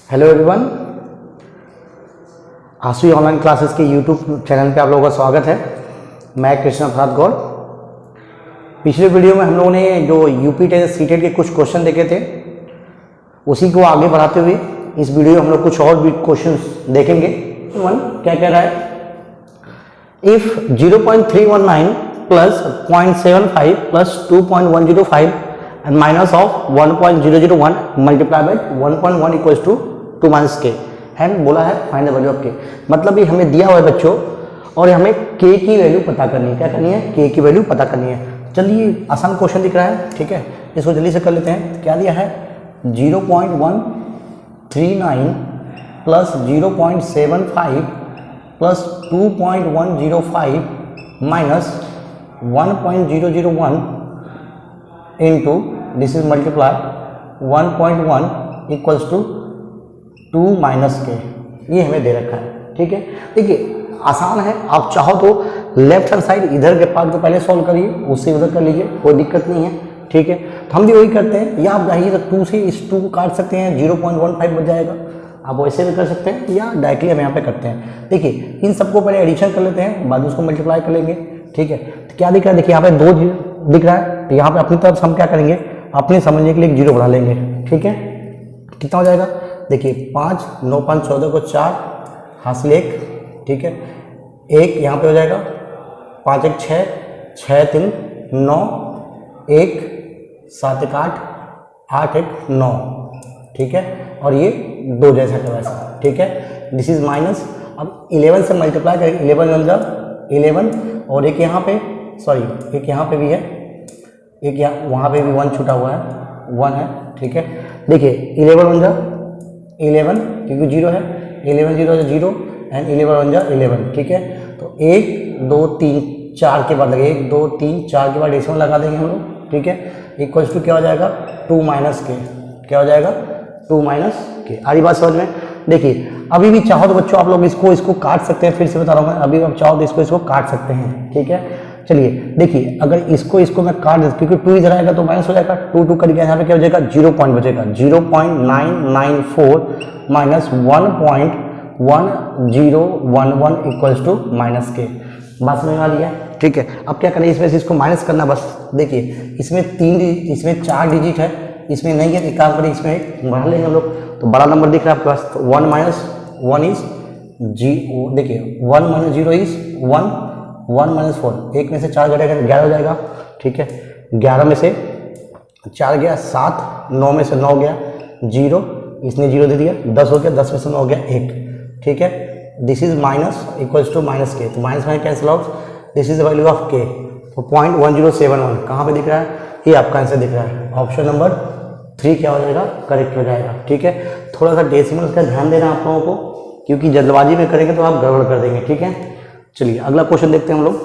Hello everyone, आसुई online classes के YouTube channel पे आप लोगों का स्वागत है। मैं कृष्णा प्रसाद गौड़। पिछले वीडियो में हम लोगों ने जो यूपी टेस्ट सीटेट के कुछ क्वेश्चन देखे थे, उसी को आगे बढ़ाते हुए इस वीडियो में हम लोग कुछ और भी क्वेश्चंस देखेंगे। क्या कह रहा है, if 0.319 plus 0.75 plus 2.105 and minus of 1.001 multiplied by 1.1 equals to 2 minus k and बोला है फाइंड द वैल्यू ऑफ के। मतलब ये हमें दिया हुआ है बच्चों, और हमें k की वैल्यू पता करनी है। क्या करनी है? k की वैल्यू पता करनी है। चलिए, आसान क्वेश्चन दिख रहा है, ठीक है, इसको जल्दी से कर लेते हैं। क्या दिया है? 0.139 plus 0.75 plus 2.105 minus 1.001 into this is multiply 1.1 equals to 2 minus k। ये हमें दे रखा है, ठीक है। देखिए आसान है, आप चाहो तो लेफ्ट हैंड साइड इधर के पार्ट को पहले सॉल्व करिए, उससे उधर कर लीजिए, कोई दिक्कत नहीं है, ठीक है। तो हम भी वही करते हैं, या आप चाहिए तो 2 से इस 2 को काट सकते हैं, 0.15 बच जाएगा। आप वैसे भी कर सकते हैं, या डायरेक्टली हम यहाँ पे करते हैं। देखिए इन सबको पहले एडिशन कर लेते हैं, बाद में उसको मल्टीप्लाई कर लेंगे, ठीक है। तो क्या दिख रहा है? देखिए यहाँ पे 2 दिख रहा है, तो यहाँ पे अपनी तरफ से हम क्या करेंगे, अपने समझने के लिए 0 बढ़ा लेंगे, ठीक है। कितना हो जाएगा? देखिए 5 9 5 14 को 4 हासिल 1, ठीक है। 1 यहाँ पे हो जाएगा, 5 1 6 6 3 9 1 7 1 8 8 1 9, ठीक है। और ये 2 जैसा का वैसा, ठीक है। दिस इज माइनस, अब 11 से मल्टीप्लाई करेंगे, 11 बन जाए 11, और एक यहाँ पे सॉरी एक यहाँ पे भी है, एक यहाँ वहाँ पे भी 1 छूटा हुआ है, 1 है, ठीक है। देखिए 11 बन जा 11 क्योंकि 0 है, 11 0 0 एंड 11 बन जा 11, ठीक है। तो 1 2 3 4 के बाद लगे, 1 2 3 4 के बाद डेसिमल लगा देंगे हम लोग, ठीक है। इक्वल्स टू क्या हो जाएगा? 2 माइनस के। क्या हो जाएगा? 2 माइनस के। आ रही बात समझ में? देखिए अभी भी चाहो तो बच्चों आप लोग इसको काट सकते हैं, फिर से बता रहा हूँ मैं, अभी आप चाहो तो इसको काट सकते हैं, ठीक है। चलिए देखिए, अगर इसको मैं काट देता, क्योंकि 2 इधर आएगा तो माइनस हो जाएगा, 2 2 कट गया, यहाँ पे क्या हो जाएगा? 0 पॉइंट बचेगा, 0.994 माइनस 1.1011 इक्वल्स टू माइनस के। बात समझ में आ रही है, ठीक है। अब क्या करें, इसमें से इसको माइनस करना, बस देखिए इसमें 4 डिजिट है, इसमें नहीं है, एक काम करें, इसमें एक बढ़ा लेंगे हम लोग। तो बड़ा नंबर दिख रहा है आपके पास, तो 1 माइनस 1 इज जी, देखिए 1 माइनस 0 इज 1, 1 माइनस 4, एक में से 4 घटेगा 11 हो जाएगा, ठीक है। 11 में से 4 गया 7, 9 में से 9 गया 0, इसने 0 दे दिया, 10 हो गया, 10 में से 9 हो गया 1, ठीक है। This is minus equals to minus K, तो minus minus cancel out, this is the value of K. तो 0.1071 कहाँ पे दिख रहा है? ये आपका आंसर दिख रहा है, ऑप्शन नंबर 3 क्या हो जाएगा? करेक्ट हो जाएगा, ठीक है। थोड़ा सा डेसिमल का ध्यान देना आप लोगों को, क्योंकि जल्दबाजी में करेंगे तो आप गड़बड़ कर देंगे, ठीक है। चलिए अगला क्वेश्चन देखते हैं हम लोग।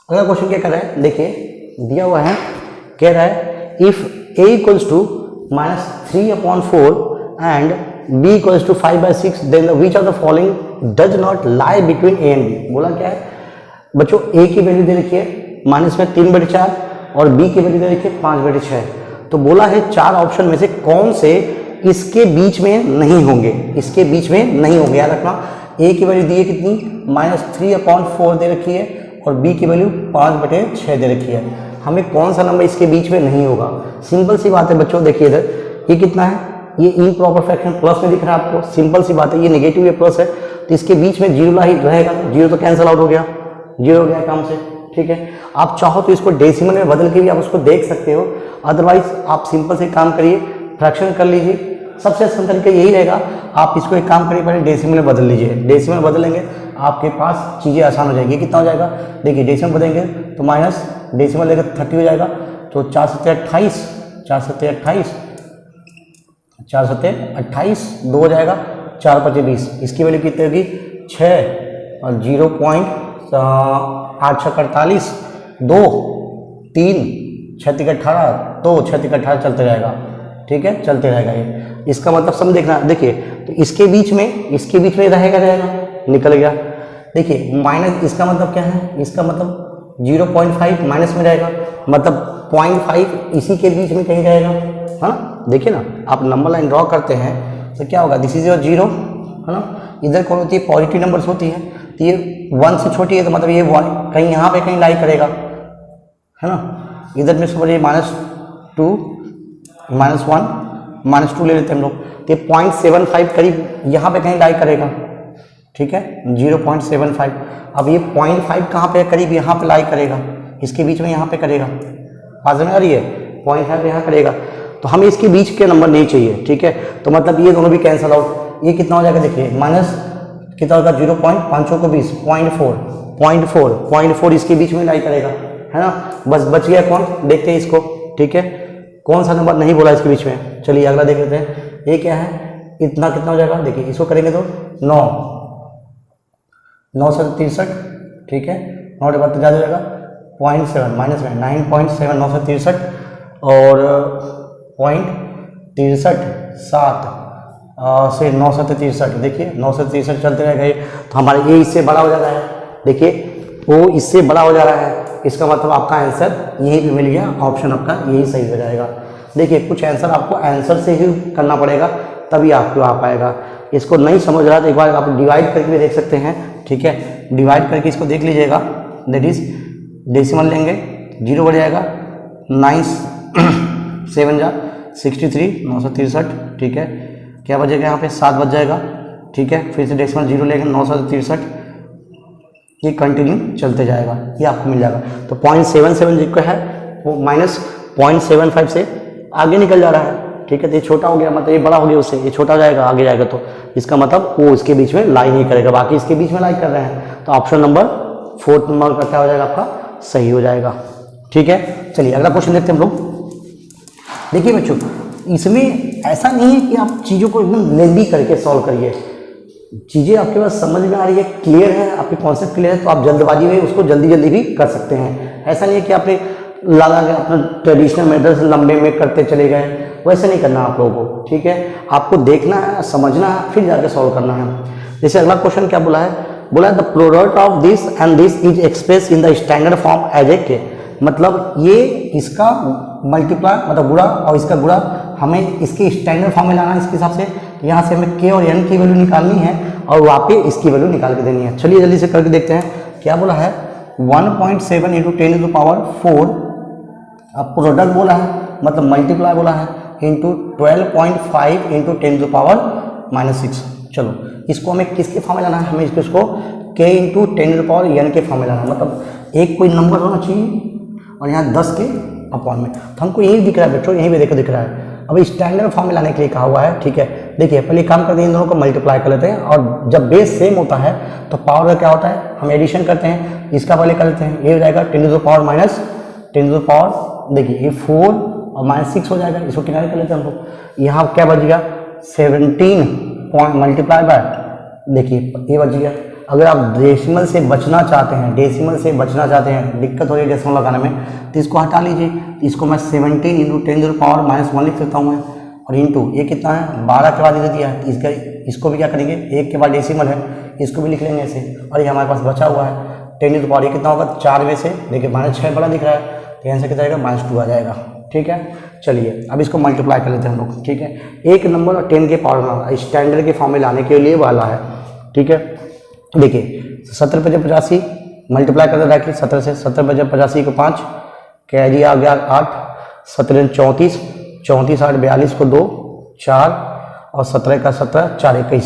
अगला क्वेश्चन क्या कर रहा है? देखिए दिया हुआ है, कह रहा है if a equals to -3/4 and b equals to 5/6 then which of the following does not lie between a and b। बोला क्या है बच्चों? a की वैल्यू दे रखी है माइनस में 3/4 और b की वैल्यू दे रखी है 5/6। तो बोला है 4 ऑप्शन में से कौन से इसके बीच में नहीं होंगे, इसके बीच में नहीं होंगे। याद रखना, a की वैल्यू दी है कितनी? -3/4 दे रखी है, और b की वैल्यू 5/6 दे रखी है। हमें कौन सा नंबर इसके बीच में नहीं होगा? सिंपल सी बात है बच्चों, देखिए इधर ये कितना है, ये इम्प्रॉपर फ्रैक्शन प्लस में दिख रहा है आपको, सिंपल सी बात है, ये नेगेटिव है प्लस है, तो इसके बीच में 0 ही रहेगा, 0 तो कैंसिल आउट हो गया, 0 हो गया काम से, ठीक है। आप चाहो तो इसको डेसिमल में बदल के भी आप उसको देख सकते हो, अदरवाइज आप सिंपल से काम करिए, फ्रैक्शन कर लीजिए, सबसे आसान तरीका यही रहेगा। आप इसको एक काम करिए, पहले डेसिमल में बदल लीजिए, डेसिमल बदलेंगे आपके पास चीज़ें आसान हो जाएगी। कितना हो जाएगा? देखिए डेसिमल बदलेंगे तो माइनस डेसिमल लेकर 30 हो जाएगा, तो 4 7 28 4 7 28 4 7 28 2 हो जाएगा, 4 5 20, इसकी वैल्यू कितनी होगी? 6 और 0.8 6 48 2 3 6 3 18 2 6 3 18 चलते रहेगा, ठीक है, चलते रहेगा ये। इसका मतलब सम देखना, देखिए तो इसके बीच में रहेगा, निकल गया। देखिए माइनस, इसका मतलब क्या है? इसका मतलब 0.5 माइनस में रहेगा, मतलब 0.5 इसी के बीच में कहीं रहेगा, है ना। देखिए ना, आप नंबर लाइन ड्रॉ करते हैं तो क्या होगा, दिस इज योर 0, है ना। इधर कौन होती है, पॉजिटिव नंबर्स होती है, तो ये 1 से छोटी है तो मतलब ये 1 कहीं यहाँ पे कहीं लाई करेगा, है ना। इधर में समझिए -2 -1 -2 ले लेते हैं हम लोग, तो 0.75 करीब यहाँ पे कहीं लाई करेगा, ठीक है, 0.75। अब ये 0.5 कहाँ पे करीब यहाँ पे लाई करेगा, इसके बीच में यहाँ पे करेगा, बात समझ आ रही है, 0.5 यहाँ करेगा, तो हमें इसके बीच के नंबर नहीं चाहिए, ठीक है। तो मतलब ये दोनों भी कैंसिल आउट, ये कितना हो जाएगा, देखिए माइनस कितना होगा, 0.5 को 20 0.4 इसके बीच में लाई करेगा, है ना। बस बच गया कौन, देखते हैं इसको, ठीक है, कौन सा नंबर नहीं बोला इसके बीच में। चलिए अगला देख लेते हैं, ये क्या है, इतना कितना हो जाएगा, देखिए इसको करेंगे तो 9 से 63, ठीक है, 9 के बाद ज़्यादा हो जाएगा 0.7 माइनस में 9.7 9 से 63 और 0.63 7 से 9 से 63, देखिए 9 से 63 चलते रह गए, तो हमारे ये इससे बड़ा हो जा रहा है, देखिए वो इससे बड़ा हो जा रहा है, इसका मतलब आपका आंसर यहीं पे मिल गया, ऑप्शन आपका यही सही हो जाएगा। देखिए कुछ आंसर आपको आंसर से ही करना पड़ेगा तभी आपको आ पाएगा, इसको नहीं समझ रहा तो एक बार आप डिवाइड करके भी देख सकते हैं, ठीक है, डिवाइड करके इसको देख लीजिएगा, दैट इज डेसिमल लेंगे 0 बढ़ जाएगा, 9 7 जा 63 9 से 63, ठीक है, क्या बचेगा यहाँ पे 7 बच जाएगा, ठीक है, फिर से डेसिमल 0 लेंगे 9 से 63, ये कंटिन्यू चलते जाएगा, ये आपको मिल जाएगा। तो 0.77 जो है वो माइनस 0.75 से आगे निकल जा रहा है, ठीक है, तो ये छोटा हो गया, मतलब ये बड़ा हो गया उससे, ये छोटा हो जाएगा, आगे जाएगा तो इसका मतलब वो इसके बीच में लाई नहीं करेगा, बाकी इसके बीच में लाई कर रहे हैं, तो ऑप्शन नंबर 4 नंबर का क्या हो जाएगा, आपका सही हो जाएगा, ठीक है। चलिए अगला क्वेश्चन देखते हैं हम लोग। देखिए बच्चों, इसमें ऐसा नहीं है कि आप चीज़ों को एकदम लेंदी करके सॉल्व करिए, चीज़ें आपके पास समझ में आ रही है, क्लियर है, आपके कॉन्सेप्ट क्लियर है, तो आप जल्दबाजी में उसको जल्दी जल्दी भी कर सकते हैं। ऐसा नहीं है कि आपने लगा के अपना ट्रेडिशनल मेथड से लंबे में करते चले गए, वैसे नहीं करना आप लोगों को, ठीक है, आपको देखना है, समझना है, फिर जाके सॉल्व करना है। जैसे अगला क्वेश्चन क्या बोला है, the product of this and this is express in the standard form as a k, मतलब ये इसका मल्टीप्लाई मतलब गुणा और इसका गुणा हमें इसके स्टैंडर्ड फॉर्म में लाना है, इसके हिसाब से यहाँ से हमें के और एन की वैल्यू निकालनी है और वहाँ पे इसकी वैल्यू निकाल के देनी है। चलिए जल्दी से करके देखते हैं क्या बोला है, 1.7 × 10⁴ अब प्रोडक्ट बोला है, मतलब मल्टीप्लाई बोला है, इंटू 12.5 × 10⁻⁻6। चलो इसको हमें किसके फॉर्म में लाना है, हमें इसको k × 10⁻n के फॉर्म में लाना है, मतलब एक कोई नंबर होना चाहिए और यहाँ 10 के अपॉन में, तो हमको यही दिख रहा है बच्चों, यहीं पे देखो दिख रहा है। अब स्टैंडर्ड फॉर्म में लाने के लिए कहा हुआ है, ठीक है, देखिए पहले काम करते हैं, इन दोनों को मल्टीप्लाई कर लेते हैं, और जब बेस सेम होता है तो पावर का क्या होता है, हम एडिशन करते हैं, इसका पहले कर लेते हैं, ये हो जाएगा 10⁻⁻10⁻, देखिए ये 4 और -6 हो जाएगा, इसको किनारे कर लेते हैं हम लोग, यहाँ क्या बच गया 17 मल्टीप्लाई बाय, देखिए ये बच गया। अगर आप डेसिमल से बचना चाहते हैं, दिक्कत हो रही है डेसिमल लगाने में, तो इसको हटा लीजिए, इसको मैं 17 × 10⁻⁻1 लिख सकता हूँ मैं, और इंटू ये कितना है 12 के बाद दे दिया है, इसको भी क्या करेंगे, 1 के बाद डेसिमल है, इसको भी लिख लेंगे ऐसे, और ये हमारे पास बचा हुआ है 10 टू पावर, ये कितना होगा 4 में से, देखिए -6 बड़ा दिख रहा है, तो यहाँ से कितना आएगा -2 आ जाएगा, ठीक है। चलिए अब इसको मल्टीप्लाई कर लेते हैं हम लोग, ठीक है, एक नंबर और 10 के पावर में स्टैंडर्ड के फॉर्म में लाने के लिए वाला है, ठीक है। देखिए 17 × 85 मल्टीप्लाई कर रखिए, 17 से 17 × 85 को 5, कैरी आ गया 8, 17 × 34 34 8 42 को 2 4 और 17 का 17 4 21,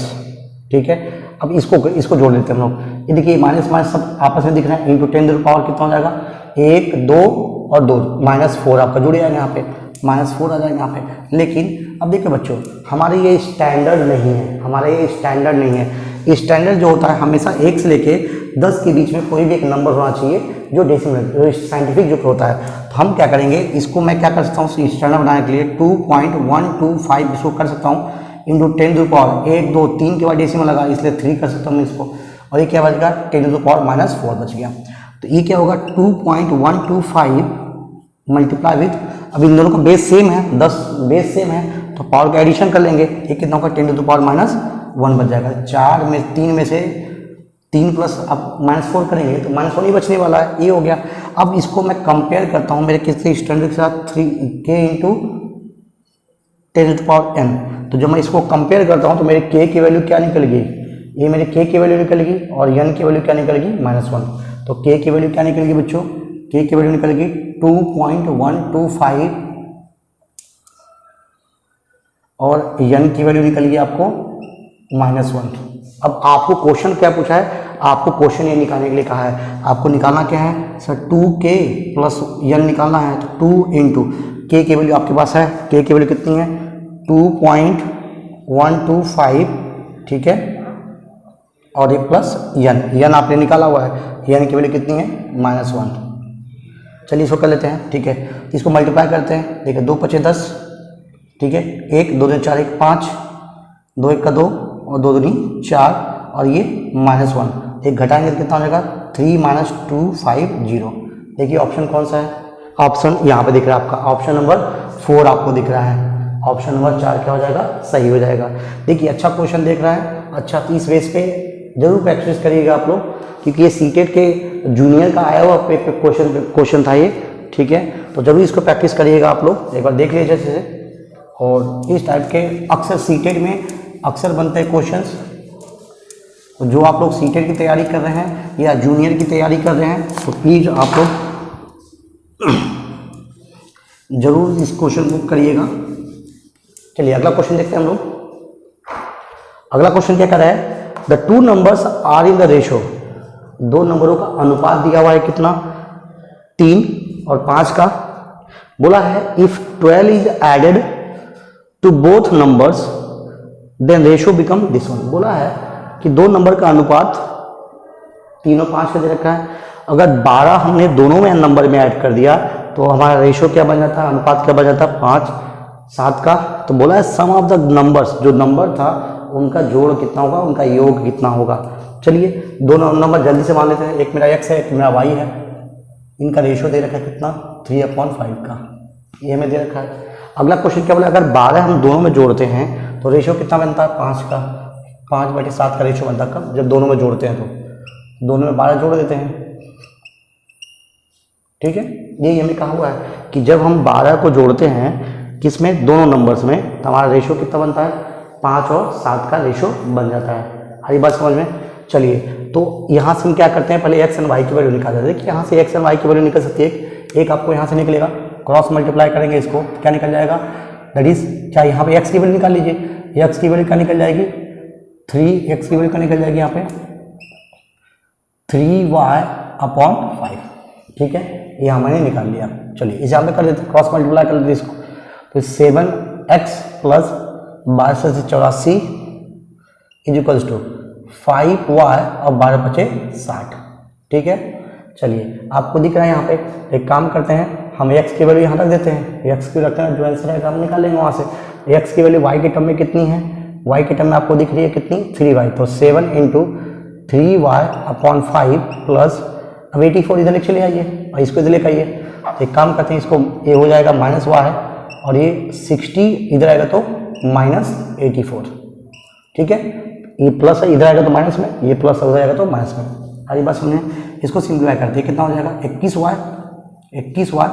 ठीक है। अब इसको जोड़ लेते हैं हम लोग, ये देखिए माइनस सब आपस में दिख रहे हैं, इंटू 10 पावर कितना हो जाएगा 1 2 और 2 -4 आपका जुड़ जाएगा, यहाँ पे -4 आ जाएगा यहाँ पे। लेकिन अब देखिए बच्चों, हमारे ये स्टैंडर्ड नहीं है, स्टैंडर्ड जो होता है हमेशा 1 से लेके 10 के बीच में कोई भी एक नंबर होना चाहिए जो डेसिमल जो साइंटिफिक जो होता है। तो हम क्या करेंगे, इसको मैं क्या कर सकता हूँ स्टैंडर्ड बनाने के लिए 2.125 इसको कर सकता हूँ इंटू 10 टू पावर 1 2 3 के बाद डेसिमल लगा, इसलिए 3 कर सकता हूँ इसको, और ये क्या बच गया 10 टू पावर -4 बच गया। तो ये क्या होगा 2.125 मल्टीप्लाई विथ, अब इन दोनों का बेस सेम है, 10 बेस सेम है, तो पावर का एडिशन कर लेंगे, ये कितना होगा 10 टू पावर -1 बच जाएगा। 4 में 3 में से 3 प्लस आप -4 करेंगे तो -1 ही बचने वाला है, ये हो गया। अब इसको मैं कंपेयर करता हूँ मेरे किसी स्टैंडर्ड के साथ 3k इंटू 10⁻n। तो जब मैं इसको कंपेयर करता हूँ तो मेरे k की वैल्यू क्या निकलेगी, ये मेरे k की वैल्यू निकलेगी और n की वैल्यू क्या निकलेगी -1। तो k की वैल्यू क्या निकलेगी बच्चों, k की वैल्यू निकलेगी 2.125 और n की वैल्यू निकलेगी आपको -1। अब आपको क्वेश्चन क्या पूछा है, आपको क्वेश्चन ये निकालने के लिए कहा है, आपको निकालना क्या है सर 2k प्लस n निकालना है। तो 2 इंटू k की वैल्यू आपके पास है, k की वैल्यू कितनी है 2.125, ठीक है, और ये प्लस n आपने निकाला हुआ है, n की वैल्यू कितनी है -1। चलिए इसको कर लेते हैं, ठीक है। इसको मल्टीप्लाई करते हैं, देखिए 2 × 5 = 10, ठीक है, 1 2 4 1 5, 2 1 2 और 2 2 4 और ये -1, एक घटाएंगे तो कितना हो जाएगा 3 - 250। देखिए ऑप्शन कौन सा है, ऑप्शन यहाँ पे दिख रहा है आपका, ऑप्शन नंबर 4 आपको दिख रहा है, ऑप्शन नंबर 4 क्या हो जाएगा, सही हो जाएगा। देखिए अच्छा क्वेश्चन देख रहा है, अच्छा, तो इस बेस पे जरूर प्रैक्टिस करिएगा आप लोग, क्योंकि ये सीटेट के जूनियर का आया हुआ क्वेश्चन था ये, ठीक है। तो जरूर इसको प्रैक्टिस करिएगा आप लोग, एक बार देख लीजिए अच्छे से। और इस टाइप के अक्सर सीटेट में अक्सर बनते हैं क्वेश्चंस, तो जो आप लोग सीटेट की तैयारी कर रहे हैं या जूनियर की तैयारी कर रहे हैं तो प्लीज़ आप लोग जरूर इस क्वेश्चन को करिएगा। चलिए अगला क्वेश्चन देखते हैं हम लोग। अगला क्वेश्चन क्या कर रहा है, the 2 numbers are in the ratio, 2 नंबरों का अनुपात दिया हुआ है कितना, 3 और 5 का। बोला है if 12 is added to both numbers then ratio become this one. बोला है कि 2 नंबर का अनुपात 3 और 5 का दे रखा है, अगर 12 हमने दोनों में नंबर में ऐड कर दिया तो हमारा रेशो क्या बन जाता है, अनुपात क्या बन जाता है 5 7 का। तो बोला है सम ऑफ द नंबर्स, जो नंबर था उनका जोड़ कितना होगा, उनका योग कितना होगा। चलिए दोनों नंबर जल्दी से मान लेते हैं, एक मेरा x है एक मेरा y है, इनका रेशो दे रखा है कितना 3/5 का, ये हमें दे रखा है। अगला क्वेश्चन क्या बोला, अगर 12 हम दोनों में जोड़ते हैं तो रेशो कितना बनता है 5 का, 5/7 का रेशो बनता है कब, जब दोनों में जोड़ते हैं तो दोनों में 12 जोड़ देते हैं, ठीक है। यही हमें कहा हुआ है कि जब हम 12 को जोड़ते हैं किसमें, दोनों नंबर्स में, तो हमारा रेशो कितना बनता है 5 और 7 का रेशो बन जाता है। हरी बात समझ में। चलिए तो यहाँ से हम क्या करते हैं, पहले x एंड y की वैल्यू निकाल देते हैं। देखिए यहाँ से x एंड y की वैल्यू निकल सकती है, एक आपको यहाँ से निकलेगा, क्रॉस मल्टीप्लाई करेंगे इसको, क्या निकल जाएगा, दैट इज क्या, यहाँ पे x की वैल्यू निकाल लीजिए, x की वैल्यू क्या निकल जाएगी 3x की वैल्यू क्या निकल जाएगी यहाँ पे 3y/5, ठीक है, ये हमने निकाल लिया। चलिए इसे यहाँ पे कर देते हैं, क्रॉस मल्टीप्लाई कर देते इसको, तो 7x + 1284 इक्वल्स टू 5y और 12×5 = 60, ठीक है। चलिए आपको दिख रहा है यहाँ पे, एक काम करते हैं, हम x की वैल्यू यहाँ रख देते हैं, x की रखते हैं, जो आंसर है हम निकाल लेंगे वहाँ से। x की वैल्यू y के टर्म में कितनी है, y के टर्म में आपको दिख रही है कितनी 3y, तो 7 × 3y/5 प्लस, अब 84 इधर लेके चले आइए और इसको इधर लेकर आइए, एक काम करते हैं, इसको ये हो जाएगा -y और ये 60 इधर आएगा तो -84, ठीक है, ये प्लस है इधर आएगा तो माइनस में, ये प्लस हो जाएगा तो माइनस में। सारी बात सुनिए, इसको सिंप्लीफाई करते हैं, कितना हो जाएगा 21y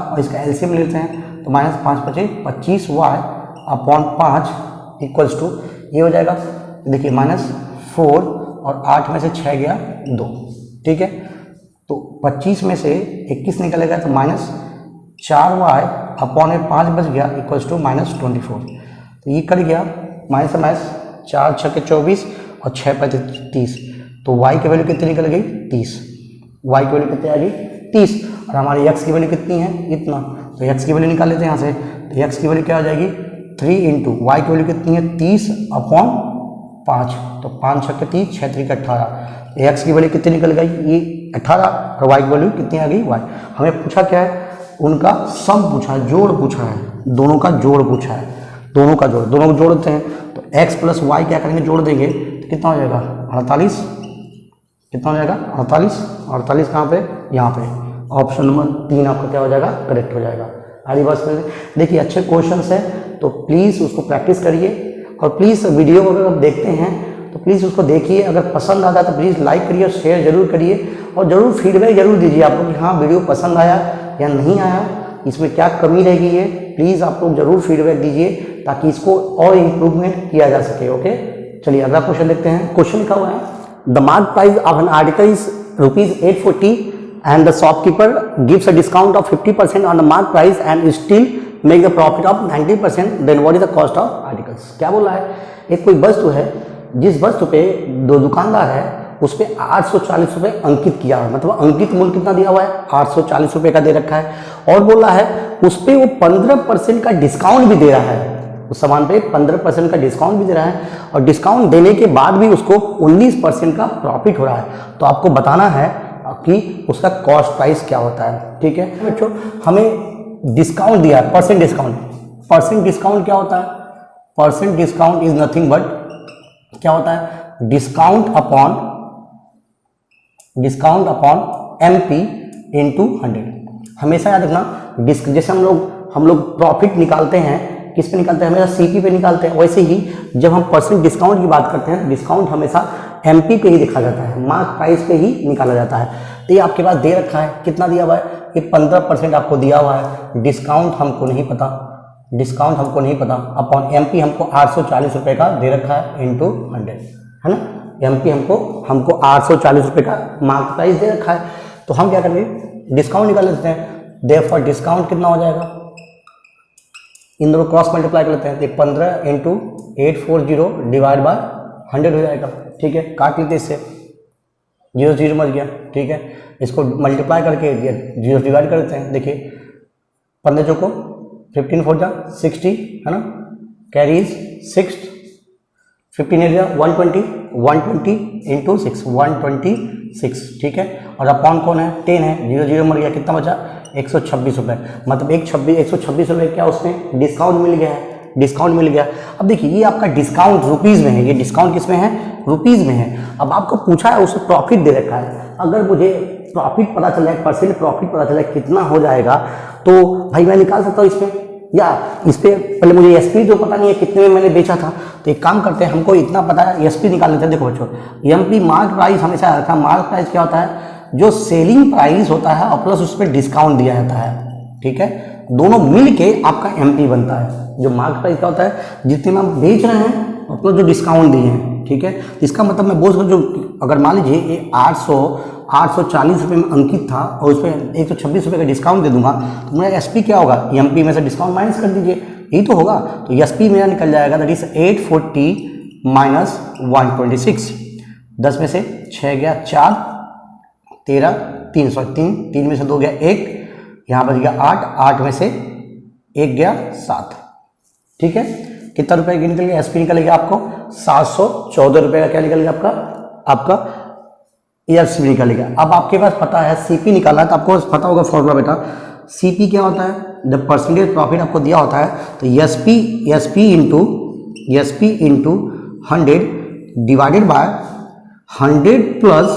और इसका एलसीएम लेते हैं तो -5 × 5 25y/5 इक्वल्स टू, ये हो जाएगा देखिए -4 और 8 में से 6 गया 2, ठीक है, तो 25 में से 21 निकलेगा तो -4y/5 बच गया इक्वल्स टू -24, तो ये कर गया माइनस से माइनस, 4 × 6 = 24 और 6 × 5 = 30, तो y की वैल्यू कितनी निकल गई 30, y की वैल्यू कितनी आ गई 30, और हमारी x की वैल्यू कितनी है इतना, तो x की वैल्यू निकाल लेते हैं यहाँ से, तो x की वैल्यू क्या हो जाएगी 3 × y की वैल्यू कितनी है 30/5, तो 5 × 6 = 30, 6 × 3 = 18, तो x की वैल्यू कितनी निकल गई ये 18, और y की वैल्यू कितनी आ गई y। हमें पूछा क्या है, उनका सम पूछा है, जोड़ पूछा है, दोनों का जोड़ पूछा है, दोनों का जोड़, दोनों को जोड़ते हैं तो x + y क्या करेंगे, जोड़ देंगे तो कितना हो जाएगा 48, कितना हो जाएगा 48 कहाँ पे, यहाँ पे, ऑप्शन नंबर 3 आपका क्या हो जाएगा, करेक्ट हो जाएगा। आगे बात करें, देखिए अच्छे क्वेश्चन है तो प्लीज़ उसको प्रैक्टिस करिए, और प्लीज़ वीडियो को अगर आप देखते हैं तो प्लीज़ उसको देखिए, अगर पसंद आता है तो प्लीज़ लाइक करिए और शेयर जरूर करिए और ज़रूर फीडबैक जरूर दीजिए आप लोग कि हाँ वीडियो पसंद आया या नहीं आया, इसमें क्या कमी रह गई है, प्लीज़ आप लोग जरूर फीडबैक दीजिए ताकि इसको और इम्प्रूवमेंट किया जा सके। ओके, चलिए अगला क्वेश्चन देखते हैं। क्वेश्चन लिखा हुआ है the mark price of an article is ₹840 and the shopkeeper gives a discount of 50% on the mark price and still make the profit of 90%, then what is the cost of articles। क्या बोला है, एक कोई वस्तु है, जिस वस्तु पे दो दुकानदार है उस पे 840 रुपये अंकित किया है, मतलब अंकित मूल्य कितना दिया हुआ है, 840 रुपये का दे रखा है, और बोला है उस पे वो 15% का डिस्काउंट भी दे रहा है, उस सामान पे 15% का डिस्काउंट भी दे रहा है, और डिस्काउंट देने के बाद भी उसको 19% का प्रॉफिट हो रहा है। तो आपको बताना है कि उसका कॉस्ट प्राइस क्या होता है। ठीक है बच्चों, हमें डिस्काउंट दिया है, परसेंट डिस्काउंट। परसेंट डिस्काउंट क्या होता है, percent discount is nothing but क्या होता है, डिस्काउंट अपॉन MP इंटू 100। हमेशा याद रखना, जैसे हम लोग प्रॉफिट निकालते हैं किस पे निकालते हैं, हमेशा CP पे निकालते हैं, वैसे ही जब हम परसेंट डिस्काउंट की बात करते हैं, डिस्काउंट हमेशा MP पे ही लिखा जाता है, मार्क प्राइस पे ही निकाला जाता है। तो ये आपके पास दे रखा है, कितना दिया हुआ है, ये 15% आपको दिया हुआ है, डिस्काउंट हमको नहीं पता, अपॉन MP हमको 840 रुपये का दे रखा है इंटू 100, है ना। MP हमको 840 रुपये का मार्क प्राइस दे रखा है, तो हम क्या करेंगे, डिस्काउंट निकाल लेते हैं। देयरफॉर डिस्काउंट कितना हो जाएगा, इन दोनों क्रॉस मल्टीप्लाई कर लेते हैं, तो 15 इंटू 840 डिवाइड बाय 100 हो जाएगा। ठीक है, काट लेते इससे, 0 0 मर गया। ठीक है, इसको मल्टीप्लाई करके 0 डिवाइड कर देते हैं। देखिए 15 चौको 15 4 जा 60, है ना, कैरीज 6, 15 8 जा 120 इंटू 6 126। ठीक है, और अपॉन कौन है, 10 है, 0 0 मर गया, कितना बचा 126 रुपये, मतलब 126 रुपये क्या उसमें डिस्काउंट मिल गया है, डिस्काउंट मिल गया। अब देखिए ये आपका डिस्काउंट रुपीज़ में है, ये डिस्काउंट किस में है, रुपीज़ में है। अब आपको पूछा है उसे प्रॉफिट दे रखा है, अगर मुझे प्रॉफिट पता चला है, परसेंट प्रॉफिट पता चला कितना हो जाएगा, तो भाई मैं निकाल सकता हूँ इसमें, या इस पर पहले मुझे SP जो पता नहीं है कितने में मैंने बेचा था, तो एक काम करते हैं, हमको इतना पता है, SP निकाल लेते हैं। देखो बच्चों, MP मार्क प्राइस हमेशा रखा, मार्क प्राइस क्या होता है, जो सेलिंग प्राइस होता है और प्लस उस पर डिस्काउंट दिया जाता है। ठीक है, दोनों मिल के आपका MP बनता है। जो मार्क प्राइस क्या होता है, जितने में हम बेच रहे हैं और प्लस जो डिस्काउंट दिए हैं। ठीक है, इसका मतलब मैं बोल सकता हूँ, जो अगर मान लीजिए ये 840 रुपये में अंकित था और उस पर 126 रुपये का डिस्काउंट दे दूंगा, तो मेरा SP क्या होगा, MP में से डिस्काउंट माइनस कर दीजिए, यही तो होगा। तो SP मेरा निकल जाएगा, दैट इज 840 माइनस 126, 10 में से 6 गया 4, 13 3 में से 2 गया 1, यहाँ बच गया 8 में से 1 गया 7। ठीक है, कितना रुपए की निकल गया, SP निकल गया आपको 714 रुपये का, क्या निकल गया आपका ESP निकल गया। अब आपके पास पता है CP निकाला है, तो आपको पता होगा फॉर्मूला बेटा, CP क्या होता है, जब परसेंटेज प्रॉफिट आपको दिया होता है तो SP into 100 divided by 100 plus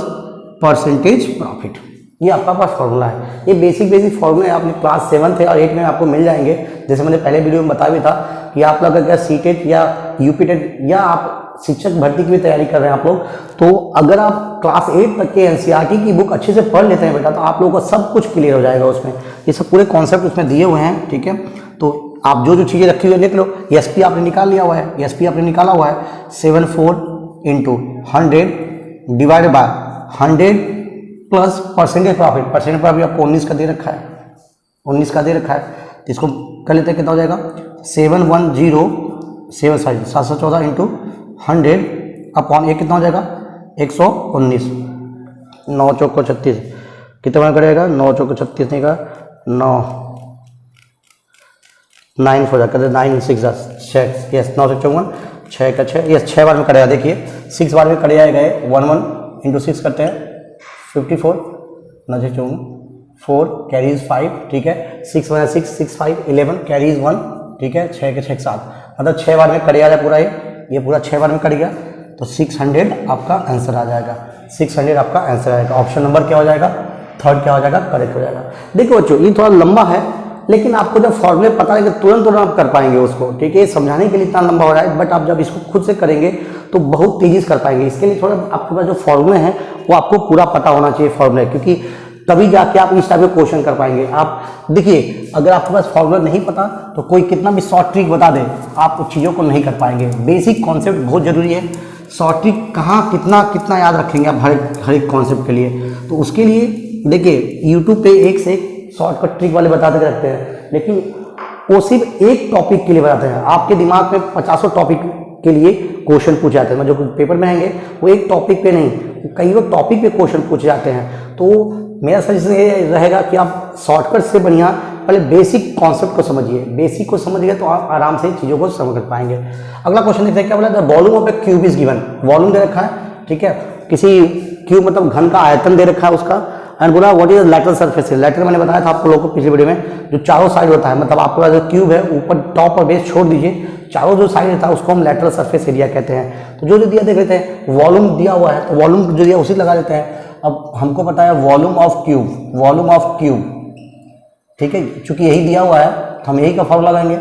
percentage profit, ये आपका पास फॉर्मूला है। ये बेसिक फॉर्मूले आपने क्लास 7 और 8 में आपको मिल जाएंगे, जैसे मैंने पहले वीडियो में बताया भी था कि आप लोग अगर CTET या UPTET या आप शिक्षक भर्ती की भी तैयारी कर रहे हैं आप लोग, तो अगर आप क्लास 8 तक के NCERT की बुक अच्छे से पढ़ लेते हैं बेटा, तो आप लोगों को सब कुछ क्लियर हो जाएगा उसमें, ये सब पूरे कॉन्सेप्ट उसमें दिए हुए हैं। ठीक है, तो आप जो चीज़ें रखी हुई लिख लो। SP आपने निकाल लिया हुआ है, SP आपने निकाला हुआ है 74 into 100 divide by 100 plus percentage profit, percentage profit आपको 19 का दे रखा है, 19 का दे रखा है, तो इसको कर लेते हैं, कितना हो जाएगा 714 इंटू 100 अपॉन एक कितना हो जाएगा 119, 9 चौको 36, कितना करेगा 9 चौको 36 नहीं का 9 हो जाएगा, 9 6 यस 9 से 54 6 का 6, यस 6 बार में करेगा। देखिए 6 बार में करे जाएगा, 1 इंटू 6 करते हैं 54, 9 से 54 4 कैरीज 5। ठीक है, 6 1 6 6 5 11 कैरीज 1। ठीक है, 6 के 6 7, मतलब 6 बार में करेगा पूरा, ये पूरा 6 बार में कर गया, तो 600 आपका आंसर आ जाएगा, 600 आपका आंसर आएगा। ऑप्शन नंबर क्या हो जाएगा, थर्ड क्या हो जाएगा, करेक्ट हो जाएगा। देखो बच्चों ये थोड़ा लंबा है, लेकिन आपको जब फॉर्मूले पता है कि तुरंत आप कर पाएंगे उसको। ठीक है, समझाने के लिए इतना लंबा हो रहा है, बट आप जब इसको खुद से करेंगे तो बहुत तेजी से कर पाएंगे। इसके लिए थोड़ा आपके पास जो फॉर्मूले हैं वो आपको पूरा पता होना चाहिए फॉर्मूले, क्योंकि तभी जाके आप इस टाइप के क्वेश्चन कर पाएंगे। आप देखिए, अगर आपके पास फॉर्मूला नहीं पता तो कोई कितना भी शॉर्ट ट्रिक बता दे, आप उन चीज़ों को नहीं कर पाएंगे। बेसिक कॉन्सेप्ट बहुत जरूरी है। शॉर्ट ट्रिक कहाँ कितना कितना याद रखेंगे आप हर एक कॉन्सेप्ट के लिए। तो उसके लिए देखिए, यूट्यूब पे एक से एक शॉर्टकट ट्रिक वाले बताते रखते हैं, लेकिन वो सिर्फ एक टॉपिक के लिए बताते हैं। आपके दिमाग में 50 टॉपिक के लिए क्वेश्चन पूछे जाते हैं, जो पेपर में आएंगे वो एक टॉपिक पे नहीं, कई लोग टॉपिक पे क्वेश्चन पूछे जाते हैं। तो मेरा सजेशन ये रहेगा कि आप शॉर्टकट से बढ़िया पहले बेसिक कॉन्सेप्ट को समझिए। बेसिक को समझ गए तो आप आराम से चीज़ों को समझ पाएंगे। अगला क्वेश्चन देखते हैं, क्या बोला था, volume of a cube is given. Volume दे रखा है, ठीक है, किसी क्यूब मतलब घन का आयतन दे रखा है उसका, एंड बोला what is lateral surface. Lateral मैंने बताया था आप लोगों को पिछली वीडियो में, जो चारों साइड होता है, मतलब आपके पास जो क्यूब है ऊपर टॉप और बेस छोड़ दीजिए, चारों जो साइड रहता है उसको हम लैटरल सरफेस एरिया कहते हैं। तो जो दिया देख लेते हैं, वॉल्यूम दिया हुआ है तो वॉल्यूम जो दिया उसी लगा देते हैं। अब हमको पता है volume of cube, volume of cube, ठीक है, चूंकि यही दिया हुआ है तो हम यही का फॉर्मूला लगाएंगे।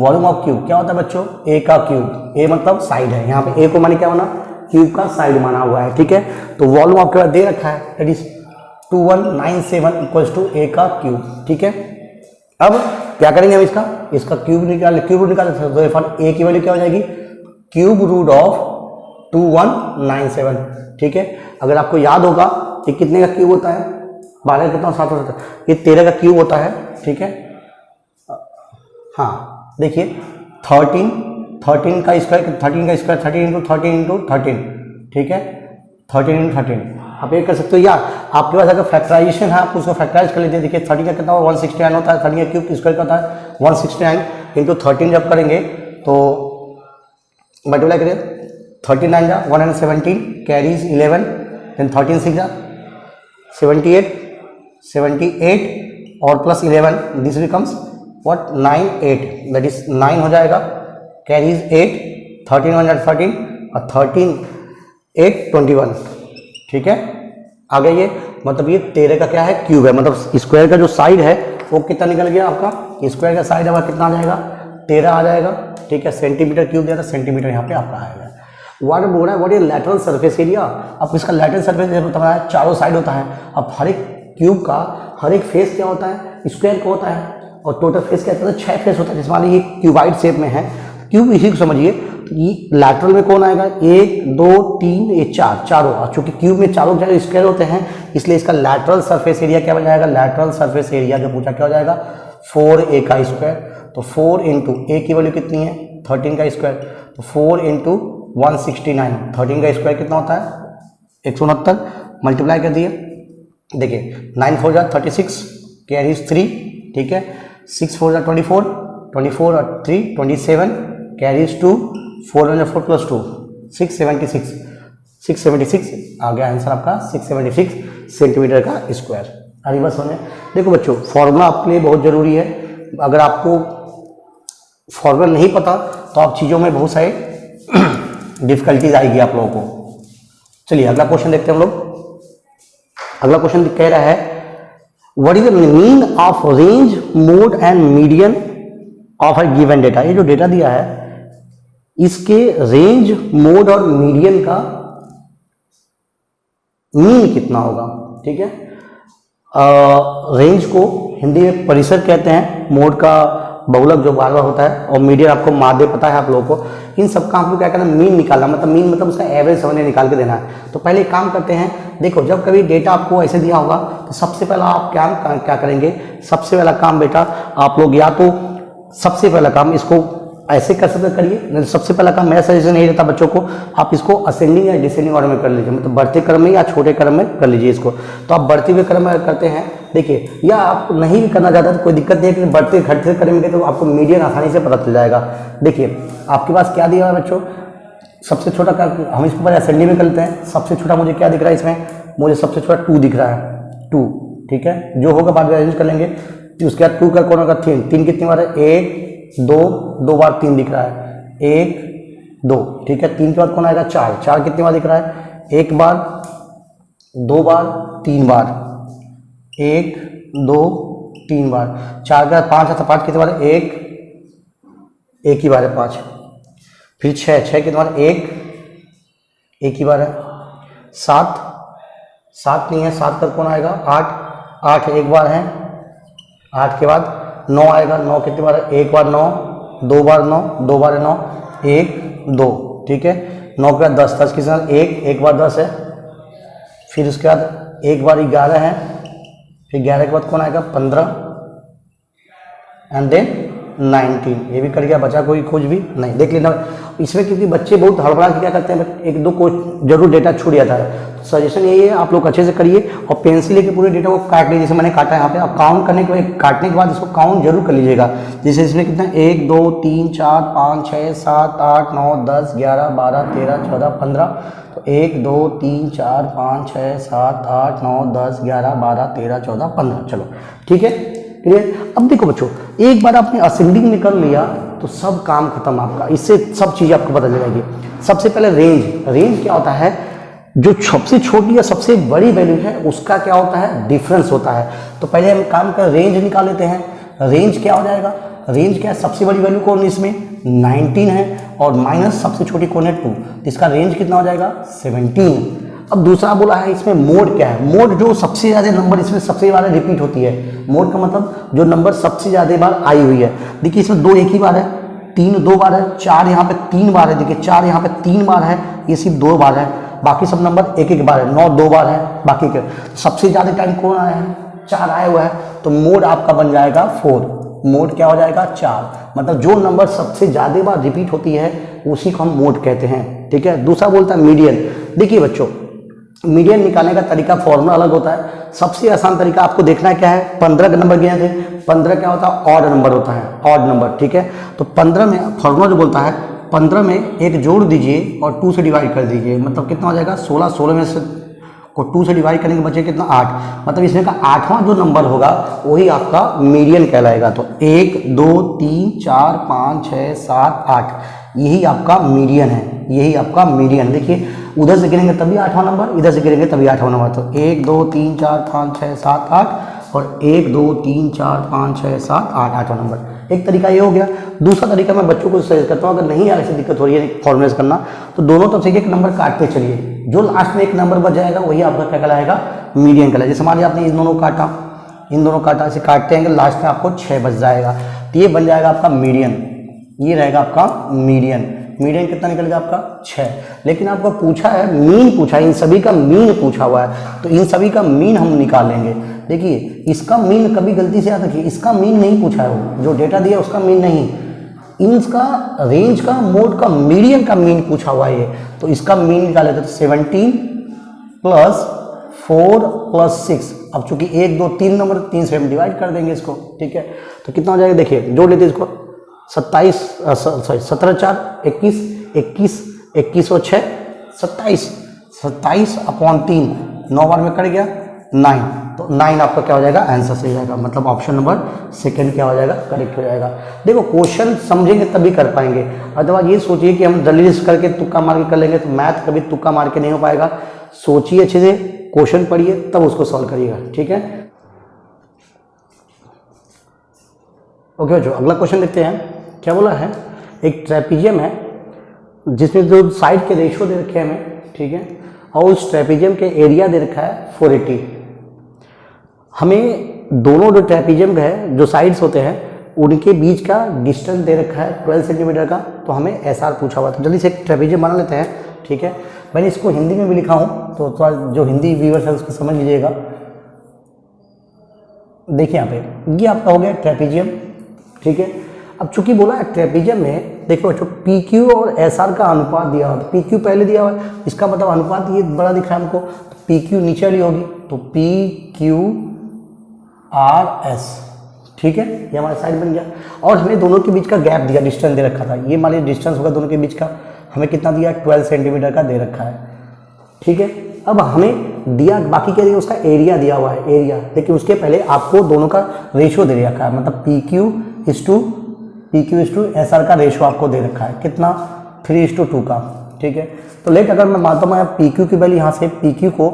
वॉल्यूम ऑफ क्यूब क्या होता है बच्चों, ए का क्यूब, ए मतलब साइड है, यहाँ पे ए को माने क्या होना, क्यूब का साइड माना हुआ है, ठीक है। तो वॉल्यूम आपके पास दे रखा है, दैट इज 2197 इक्वल्स टू ए का क्यूब, ठीक है। अब क्या करेंगे हम इसका क्यूब निकाल सकते, फॉर ए की वैल्यू क्या हो जाएगी, क्यूब रूट ऑफ 2197, ठीक है। अगर आपको याद होगा कि कितने का क्यूब होता है, 12 कितना 7 होता है, ये 13 का क्यूब होता है, ठीक है। हाँ देखिए 13 का स्क्वायर 13 इंटू 13, ठीक है, 13 इंटू 13 आप ये कर सकते हो। या आपके पास अगर फैक्टराइजेशन है आप उसको फैक्टराइज कर लीजिए। देखिए 30 का कितना 169 होता है, 30 का क्यूब स्क्वायर का होता है 169 इंटू 13 जब करेंगे तो मल्टीप्लाई करिए, 39 जा 117 कैरीज 11, देन 13 6 जा 78 और plus 11 this becomes what 98, that is 9 हो जाएगा, कैरीज 8, 13 1 13 और 13 8 21, ठीक है। आगे ये मतलब ये 13 का क्या है, क्यूब है, मतलब स्क्वायर का जो साइड है वो कितना निकल गया आपका, स्क्वायर का साइड हमारा कितना आ जाएगा 13 आ जाएगा, ठीक है। सेंटीमीटर क्यूब दिया था, सेंटीमीटर यहाँ पे आपका आएगा। वाट बोल रहा है what is lateral surface area. अब इसका लैटरल सरफेस एरिया बताया है, चारों साइड होता है। अब हर एक क्यूब का हर एक फेस क्या होता है, स्क्वायर का होता है, और टोटल फेस क्या होता है 6 फेस होता है। जिसमें ये क्यूबाइड शेप में है, क्यूब इसी को समझिए। तो ये लैटरल में कौन आएगा, 1 2 3 ये 4 चारों, और चूंकि क्यूब में चारों जगह स्क्वायर होते हैं इसलिए इसका लैटरल सरफेस एरिया क्या बन जाएगा, लैटरल सरफेस एरिया जो पूछा क्या हो जाएगा 4a का स्क्वायर। तो 4 इंटू ए की वैल्यू कितनी है 13 का स्क्वायर, तो 4 इंटू 169, 13 का स्क्वायर कितना होता है 169, मल्टीप्लाई कर दिए। देखिए 9 4 जा 36, कैरीज 3, ठीक है, 6 4 जा 24, 24 और 3 27, कैरीज 2, 4 1 4 प्लस 2 676 आ गया आंसर आपका 676 सेंटीमीटर का स्क्वायर। अरे बस होने देखो बच्चों, फॉर्मूला आपके लिए बहुत जरूरी है। अगर आपको फॉर्मूला नहीं पता तो आप चीज़ों में बहुत सारे डिफिकल्टीज आएगी आप लोगों को। चलिए अगला क्वेश्चन देखते हैं हम लोग। अगला क्वेश्चन कह रहा है what is the mean of range mode and median of a given data. ये जो डेटा दिया है इसके रेंज मोड और मीडियन का मीन कितना होगा, ठीक है। रेंज को हिंदी में परिसर कहते हैं, मोड का बहुलक जो बार बार होता है, और मीडियन आपको माध्य पता है आप लोगों को। इन सबका आपको क्या करना है, मीन निकालना, मतलब मीन मतलब उसका एवरेज समझने निकाल के देना है। तो पहले काम करते हैं, देखो जब कभी डेटा आपको ऐसे दिया होगा तो सबसे पहला आप क्या करेंगे, सबसे पहला काम बेटा आप लोग या तो सबसे पहला काम इसको ऐसे कर सकते करिए, नहीं सबसे पहला काम मेरा सजेशन यही रहता बच्चों को, आप इसको असेंडिंग या डिसेंडिंग ऑर्डर में कर लीजिए, मतलब बढ़ते क्रम में या छोटे क्रम में कर लीजिए इसको। तो आप बढ़ते हुए क्रम में करते हैं, देखिए, या आप नहीं भी करना चाहते तो कोई दिक्कत नहीं है, कि बढ़ते घटते क्रम में तो आपको मीडियन आसानी से पता चल जाएगा। देखिए आपके पास क्या दिया हुआ है बच्चों, सबसे छोटा हम इसको पहले असेंडिंग में कर लेते हैं। सबसे छोटा मुझे क्या दिख रहा है इसमें, मुझे सबसे छोटा 2 दिख रहा है, 2, ठीक है, जो होगा बाद में अरेंज कर लेंगे। उसके बाद 2 का कौन होगा 3 कितनी बार है 1 2 बार 3 दिख रहा है 1 2, ठीक है। 3 के बाद कौन आएगा 4 कितनी बार दिख रहा है 1 बार 2 बार 3 बार 1 2 3 बार, 4 के बाद 5 है तो 5 कितनी बार है 1 ही बार है 5, फिर 6 कितनी बार 1 एक ही बार है। 7 नहीं है, 7 पर कौन आएगा? 8 एक बार है। 8 के बाद 9 आएगा। 9 कितनी बार है? एक बार 9, 2 बार 9, 2 बार 9, 1 2, ठीक है। 9 के बाद 10 के साथ एक बार 10 है। फिर उसके बाद एक बार 11 है। फिर 11 के बाद कौन आएगा? 15 एंड देन 19। ये भी कर गया, बचा कोई कुछ भी नहीं। देख लेना इसमें, क्योंकि बच्चे बहुत हड़बड़ा के क्या करते हैं, एक दो को जरूर डेटा छूट जाता है। तो सजेशन यही है, आप लोग अच्छे से करिए और पेंसिल लेके पूरे डेटा को काट लीजिए। जैसे मैंने काटा यहाँ पे, आप काउंट करने के बाद, काटने के बाद इसको काउंट जरूर कर लीजिएगा। जैसे इसमें कितना 1 2 3 4 5 6 7 8 9 10 11 12 13 14 15। तो 1 2 3 4 5 6 7 8 9 10 11 12 13 14 15। चलो ठीक है, क्लियर। अब देखो बच्चों, एक बार आपने असेंडिंग में कर लिया तो सब काम खत्म आपका, इससे सब चीज़ें आपको पता चल जाएगी। सबसे पहले रेंज क्या होता है? जो सबसे छोटी या सबसे बड़ी वैल्यू है उसका क्या होता है? डिफरेंस होता है। तो पहले हम काम कर रेंज निकाल लेते हैं। रेंज क्या हो जाएगा? रेंज क्या है? सबसे बड़ी वैल्यू कौन है इसमें? 19 है, और माइनस सबसे छोटी कौन है? 2। तो इसका रेंज कितना हो जाएगा? 17। अब दूसरा बोला है इसमें मोड क्या है? मोड जो सबसे ज़्यादा नंबर इसमें सबसे ज़्यादा रिपीट होती है। मोड का मतलब जो नंबर सबसे ज़्यादा बार आई हुई है। देखिए इसमें 2 एक ही बार है, 3 2 बार है, 4 यहाँ पे 3 बार है। देखिए 4 यहाँ पे 3 बार है, ये सिर्फ 2 बार है। बाकी सब नंबर एक एक बार है। 9 2 बार है बाकी के। सबसे ज़्यादा टाइम कौन आया है? 4 आया हुआ है। तो मोड आपका बन जाएगा 4। मोड क्या हो जाएगा? 4। मतलब जो नंबर सबसे ज़्यादा बार रिपीट होती है उसी को हम मोड कहते हैं, ठीक है। दूसरा बोलता है मीडियन। देखिए बच्चों, मीडियन निकालने का तरीका, फॉर्मूला अलग होता है। सबसे आसान तरीका आपको देखना है क्या है? 15 का नंबर गिने थे। 15 क्या होता है? ऑड नंबर होता है, ऑड नंबर, ठीक है। तो 15 में फॉर्मूला जो बोलता है, 15 में एक जोड़ दीजिए और 2 से डिवाइड कर दीजिए। मतलब कितना हो जाएगा? 16। 16 में से को 2 से डिवाइड करने के बचे कितना? 8। मतलब इसमें का 8वां जो नंबर होगा वही आपका मीडियन कहलाएगा। तो 1 2 3 4 5 6 7 8, यही आपका मीडियन है। यही आपका मीडियन। देखिए उधर से गिरेंगे तभी 8वां नंबर, इधर से गिरेंगे तभी 8वां नंबर। तो 1 2 3 4 5 6 7 8 और 1 2 3 4 5 6 7 8, 8वां नंबर। एक तरीका ये हो गया। दूसरा तरीका मैं बच्चों को सजेस्ट करता हूँ, अगर नहीं ऐसी दिक्कत हो रही है फॉर्मुलेस करना, तो दोनों तरफ से एक नंबर काटते चलिए। जो लास्ट में एक नंबर बच जाएगा वही आपका क्या कहलाएगा? मीडियन कहलाएगा। जैसे मान लिया आपने इन दोनों काटा, ऐसे काटते हैं, लास्ट में आपको 6 बच जाएगा। तो ये बन जाएगा आपका मीडियन। ये रहेगा आपका मीडियन। मीडियन कितना निकलेगा आपका? 6। लेकिन आपको पूछा है, मीन पूछा है, इन सभी का मीन पूछा हुआ है। तो इन सभी का मीन हम निकालेंगे। देखिए इसका मीन कभी गलती से याद रखिए, इसका मीन नहीं पूछा है, वो जो डेटा दिया उसका मीन नहीं, इनका रेंज का, मोड का, मीडियन का मीन पूछा हुआ है ये। तो इसका मीन निकाले तो 17 + 4 + 6। अब चूंकि 1 2 3 नंबर, 3 से हम डिवाइड कर देंगे इसको, ठीक है। तो कितना हो जाएगा? देखिए जोड़ लेते इसको। 17 4 21 21 21 और 6 27 27/3, 9 बार में कट गया 9। तो 9 आपका क्या हो जाएगा? आंसर सही जाएगा। मतलब ऑप्शन नंबर सेकंड क्या हो जाएगा? करेक्ट हो जाएगा। देखो क्वेश्चन समझेंगे तभी कर पाएंगे, अथवा ये सोचिए कि हम जल्दी से करके तुक्का मार के कर लेंगे तो मैथ कभी तुक्का मार के नहीं हो पाएगा। सोचिए अच्छे से, क्वेश्चन पढ़िए तब उसको सॉल्व करिएगा, ठीक है। ओके बच्चों, अगला क्वेश्चन देखते हैं। क्या बोला है? एक ट्रेपीजियम है जिसमें जो साइड के रेशियो दे रखे हैं हमें, ठीक है, और उस ट्रेपीजियम के एरिया दे रखा है 480। हमें दोनों जो ट्रेपीजियम है, जो साइड्स होते हैं, उनके बीच का डिस्टेंस दे रखा है 12 सेंटीमीटर का। तो हमें एसआर पूछा हुआ। तो जल्दी से एक ट्रेपीजियम बना लेते हैं, ठीक है। मैंने इसको हिंदी में भी लिखा हूँ, तो थोड़ा जो हिंदी व्यूअर्स है उसको समझ लीजिएगा। देखिए यहाँ पे ये आपका हो गया ट्रेपीजियम, ठीक है। अब चूंकि बोला है ट्रेपीजियम में, देखो बच्चों पी क्यू और एस आर का अनुपात दिया हुआ है। पी क्यू पहले दिया हुआ है, इसका मतलब अनुपात ये बड़ा दिख रहा है हमको। पी क्यू नीचे वाली होगी, तो पी क्यू आर एस, ठीक है, ये हमारा साइड बन गया। और हमें दोनों के बीच का गैप दिया, डिस्टेंस दे रखा था। ये मान लीजिए डिस्टेंस होगा दोनों के बीच का, हमें कितना दिया? 12 सेंटीमीटर का दे रखा है, ठीक है। अब हमें दिया, बाकी क्या दिया? उसका एरिया दिया हुआ है, एरिया। लेकिन उसके पहले आपको दोनों का रेशियो दे रखा है, मतलब पी क्यू इस टू एस आर का रेशियो आपको दे रखा है। कितना? 3:2 का, ठीक है। तो लेट अगर मैं मानता हूँ, मैं पी क्यू की वैल्यू यहाँ से पी क्यू को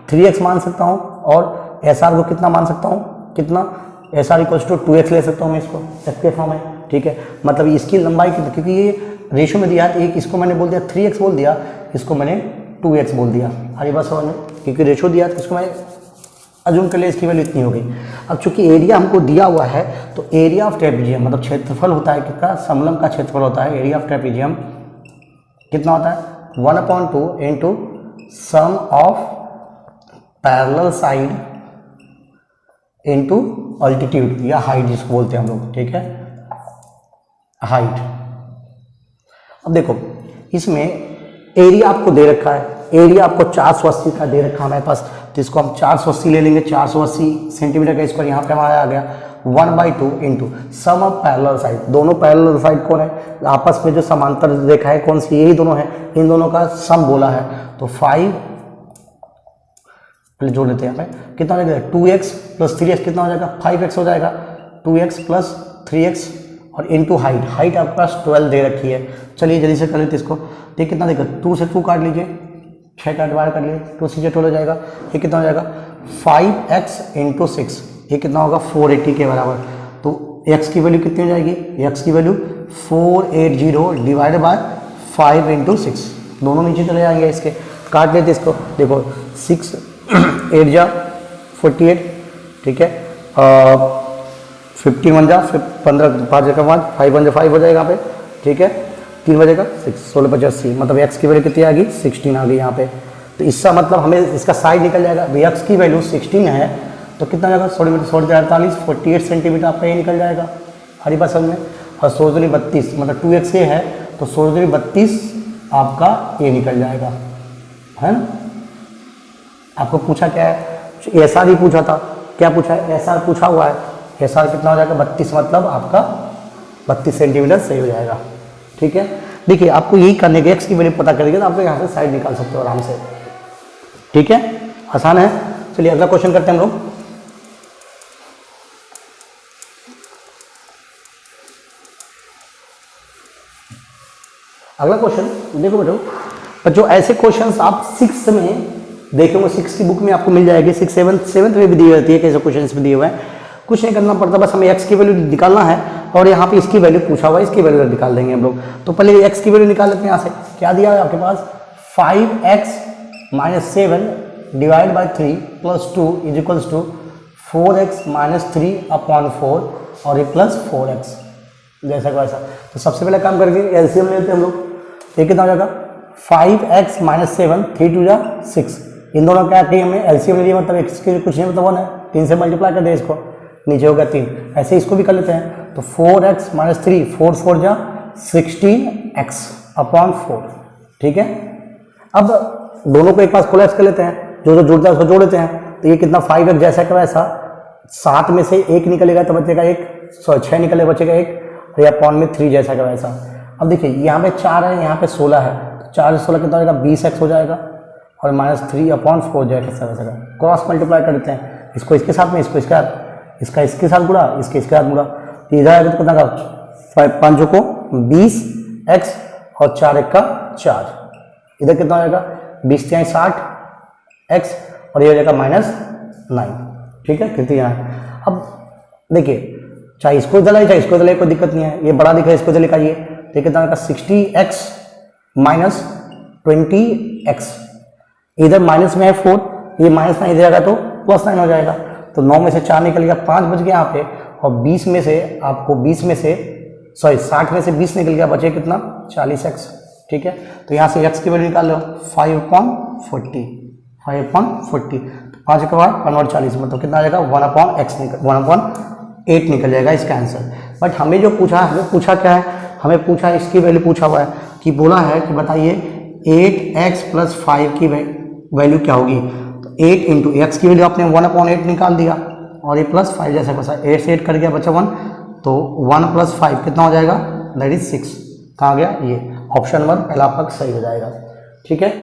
3x मान सकता हूँ और एस आर को कितना मान सकता हूँ? कितना? एस आर = 2x ले सकता हूँ मैं इसको f के फॉर्म में, ठीक है। मतलब इसकी लंबाई कितनी, क्योंकि ये रेशियो में दिया है, एक इसको मैंने बोल दिया 3x बोल दिया, इसको मैंने 2x बोल दिया। अरे बस समझ में, क्योंकि रेशो दिया तो इसको मैं अज्यूम कर लिया इसकी वैल्यू इतनी हो गई। अब चूंकि एरिया हमको दिया हुआ है तो एरिया ऑफ ट्रेपीजियम मतलब क्षेत्रफल होता है कितना, समलंब का क्षेत्रफल होता है, एरिया ऑफ ट्रेपीजियम कितना होता है 1/2 into sum of parallel side into altitude या हाइट जिसको बोलते हैं हम लोग, ठीक है, हाइट। अब देखो इसमें एरिया आपको दे रखा है, एरिया आपको 480 का दे रखा है हमारे पास, तो इसको हम 480 ले लेंगे, 480 सेंटीमीटर का स्क्वायर यहाँ पे हमारा आ गया 1/2 into sum of parallel side. दोनों पैरेलल साइड कौन है, आपस में जो समांतर रेखा है कौन सी, यही दोनों है, इन दोनों का सम बोला है। तो 5 पहले जोड़ लेते हैं यहाँ पे, कितना हो जाएगा 2x प्लस 3x कितना हो जाएगा 5x हो जाएगा, 2x प्लस 3x और इंटू हाइट, हाइट आपके पास 12 दे रखी है। चलिए जल्दी से कर लेते इसको, ये कितना देगा 2 से 2 काट लीजिए, 6 का डिवाइड कर लीजिए, 2 से 12 हो जाएगा, ये कितना हो जाएगा 5x इंटू 6, ये कितना होगा 480 के बराबर। तो x की वैल्यू कितनी हो जाएगी, x की वैल्यू 480 डिवाइड बाय 5 इंटू 6, दोनों नीचे चले जाएंगे इसके, काट लेते इसको, देखो 6 8 जा 48, ठीक है, 15 1 जा 15 5 जगह 5 5 1 जा 5 हो जाएगा यहाँ पे, ठीक है, 3 बजेगा 6 16 85 मतलब x की वैल्यू कितनी आ गई 16 आ गई यहाँ पे। तो इसका मतलब हमें इसका साइड निकल जाएगा, x की वैल्यू 16 है तो कितना जाएगा 48 48 सेंटीमीटर आपका ये निकल जाएगा, हरी बात समझ में। और 32 मतलब 2x ये है तो 32 आपका ये निकल जाएगा, है ना। आपको पूछा क्या है, ऐसा ही पूछा था, क्या पूछा है, ऐसा पूछा हुआ है, ऐसा कितना हो जाएगा 32 मतलब आपका 32 सेंटीमीटर सही हो जाएगा, ठीक है। देखिए आपको यही करने के x की वैल्यू पता करेंगे तो आप यहाँ से साइड निकाल सकते हो आराम से, ठीक है, आसान है। चलिए अगला क्वेश्चन करते हैं हम लोग। अगला क्वेश्चन देखो बच्चों, ऐसे क्वेश्चंस आप 6 में देखेंगे, 6 की बुक में आपको मिल जाएगी, 6 7 में भी दी रहती है, कैसे क्वेश्चन इसमें दिए हुए हैं, कुछ नहीं करना पड़ता, बस हमें x की वैल्यू निकालना है और यहाँ पे इसकी वैल्यू पूछा हुआ है, इसकी वैल्यू निकाल देंगे हम लोग। तो पहले x की वैल्यू निकाल लेते हैं, यहाँ से क्या दिया है आपके पास 5x minus 7 divide by 3 plus 2 is equals to 4x minus 3/4 और ये प्लस 4x जैसा वैसा। तो सबसे पहले काम करके एलसीएम लेते हैं हम लोग, ये कितना हो जाएगा 5x माइनस 7 3 2 जा 6, इन दोनों क्या कही हमने एलसीएम ले लिया, मतलब x के कुछ नहीं मतलब 1 है, 3 से मल्टीप्लाई कर दे इसको, नीचे होगा 3, ऐसे इसको भी कर लेते हैं। तो 4x माइनस 3 4 4 जा 16x/4, ठीक है। अब दोनों को एक पास कोलैप्स कर लेते हैं, जो जुड़ता है उसको जोड़ लेते हैं, तो ये कितना 5x जैसा का वैसा, 7 में से 1 निकलेगा तो बचेगा 1, 6 निकलेगा बचेगा 1, और या अपॉन में 3 जैसा का वैसा। अब देखिए यहाँ पे 4 है, यहाँ पे 16 है, तो 4 से 16 कितना हो जाएगा 20x हो जाएगा और माइनस 3/4 जाएगा कैसा वैसा का, क्रॉस मल्टीप्लाई कर देते हैं, इसको इसके साथ में, इसको इसके साथ, इसका इसके साथ गुड़ा, इसके इसके साथ गुड़ा, तो इधर आएगा तो कितना का 5 को 20x और 4 1 का 4, इधर कितना हो जाएगा 20 3 60x और ये हो जाएगा -9, ठीक है, कितनी यहाँ। अब देखिए चाहे इसको इधर लाइए चाहे इसको इधर लाइए, कोई दिक्कत नहीं है, ये बड़ा दिख रहा है इसको इधर लिखाइए, तो ये कितना होगा 60x माइनस 20x, इधर माइनस में है 4, ये -9 इधर आएगा तो +9 हो जाएगा, तो 9 में से 4 निकल गया, 5 बच गया यहाँ पे, और 20 में से आपको 60 में से 20 निकल गया, बचे कितना 40x, ठीक है। तो यहाँ से x की वैल्यू निकाल लो 5/40, 5/40, तो 5 के बाद 1 और 40 मतलब कितना आ जाएगा 1/8 निकल जाएगा इसका आंसर। बट हमें जो पूछा है, हमें पूछा क्या है, हमें पूछा इसकी वैल्यू पूछा हुआ है कि बोला है कि बताइए 8x + 5 की वैल्यू क्या होगी। तो 8 इंटू एक्स की वैल्यू आपने 1/8 निकाल दिया और ये +5 जैसा बचा, 8 से 8 कर गया बचा 1, तो 1 + 5 कितना हो जाएगा दैट इज 6, कहाँ गया ये ऑप्शन 1 पहला आपका सही हो जाएगा, ठीक है।